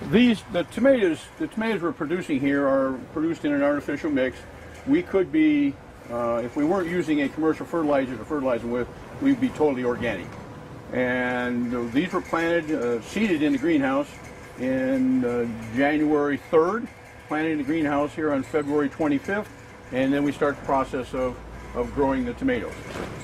The tomatoes we're producing here are produced in an artificial mix. We could be, if we weren't using a commercial fertilizer to fertilize them with, we'd be totally organic. And these were planted, seeded in the greenhouse in January 3rd, planted in the greenhouse here on February 25th, and then we start the process of growing the tomatoes.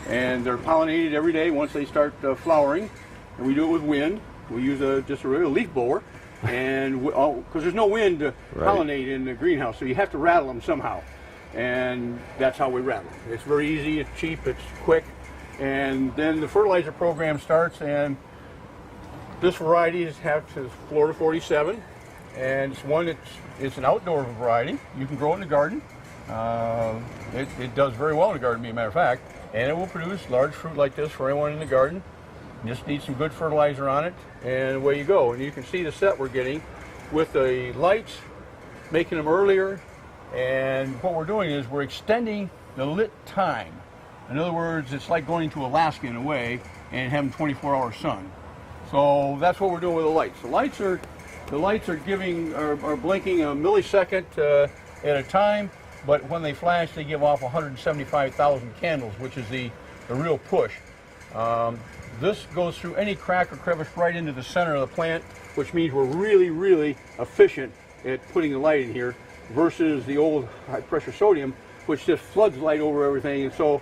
And they're pollinated every day once they start flowering, and we do it with wind. We use just a regular leaf blower, and because there's no wind to pollinate in the greenhouse, so you have to rattle them somehow. And that's how we rattle them. It's very easy, it's cheap, it's quick. And then the fertilizer program starts, and this variety is Florida 47, and it's an outdoor variety. You can grow it in the garden. It does very well in the garden, as a matter of fact, and it will produce large fruit like this for anyone in the garden. You just need some good fertilizer on it, and away you go. And you can see the set we're getting with the lights, making them earlier, and what we're doing is we're extending the lit time. In other words, it's like going to Alaska in a way and having 24-hour sun. So that's what we're doing with the lights. The lights are blinking a millisecond at a time, but when they flash, they give off 175,000 candles, which is the real push. This goes through any crack or crevice right into the center of the plant, which means we're really, really efficient at putting the light in here versus the old high-pressure sodium, which just floods light over everything. And so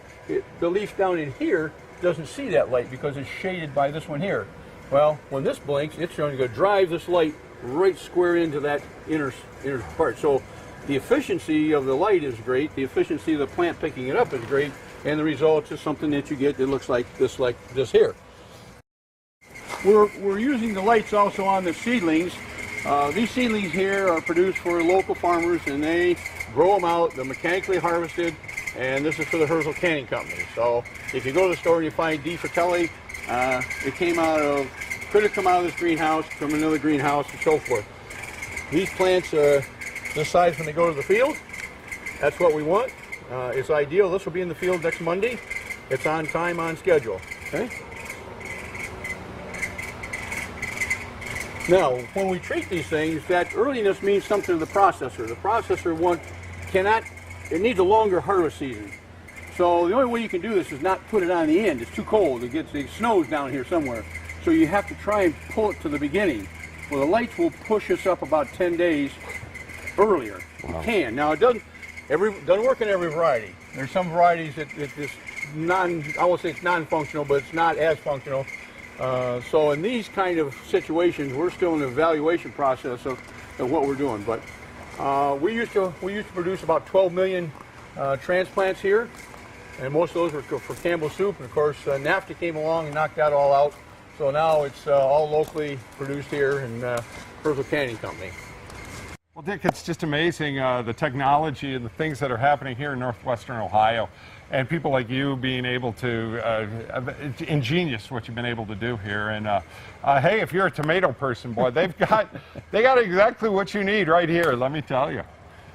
the leaf down in here doesn't see that light because it's shaded by this one here. Well, when this blinks, it's going to drive this light right square into that inner part. So the efficiency of the light is great, the efficiency of the plant picking it up is great, and the result is something that you get that looks like this here. We're using the lights also on the seedlings. These seedlings here are produced for local farmers, and they grow them out. They're mechanically harvested, and this is for the Herzl Canning Company. So if you go to the store and you find D. Fratelli, it could have come out of this greenhouse, from another greenhouse, and so forth. These plants are this size when they go to the field. That's what we want. It's ideal. This will be in the field next Monday. It's on time, on schedule. Okay. Now, when we treat these things, that earliness means something to the processor. The processor it needs a longer harvest season. So the only way you can do this is not put it on the end. It's too cold. It snows down here somewhere. So you have to try and pull it to the beginning. Well, the lights will push us up about 10 days earlier. Wow. It can. Now, it doesn't work in every variety. There's some varieties that it's I won't say it's non-functional, but it's not as functional. So in these kind of situations, we're still in the evaluation process of what we're doing. But we used to produce about 12 million transplants here, and most of those were for Campbell Soup. And of course, NAFTA came along and knocked that all out. So now it's all locally produced here in Herzl Canning Company. Well, Dick, it's just amazing the technology and the things that are happening here in northwestern Ohio, and people like you being able to, ingenious what you've been able to do here. And hey, if you're a tomato person, boy, they got exactly what you need right here, let me tell you.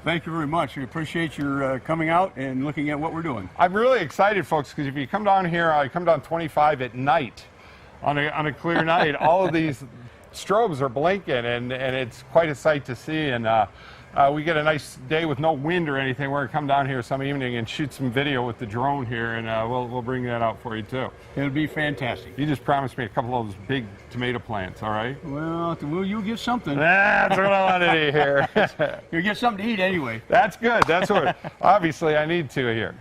Thank you very much. We appreciate your coming out and looking at what we're doing. I'm really excited, folks, because if you come down here, I come down 25 at night, on a clear night, all of these strobes are blinking, and it's quite a sight to see. And we get a nice day with no wind or anything. We're going to come down here some evening and shoot some video with the drone here, and we'll bring that out for you too. It'll be fantastic. You just promised me a couple of those big tomato plants, all right? Well, you'll get something. That's what I wanted to hear. You'll get something to eat anyway. That's good. That's what, obviously, I need to here.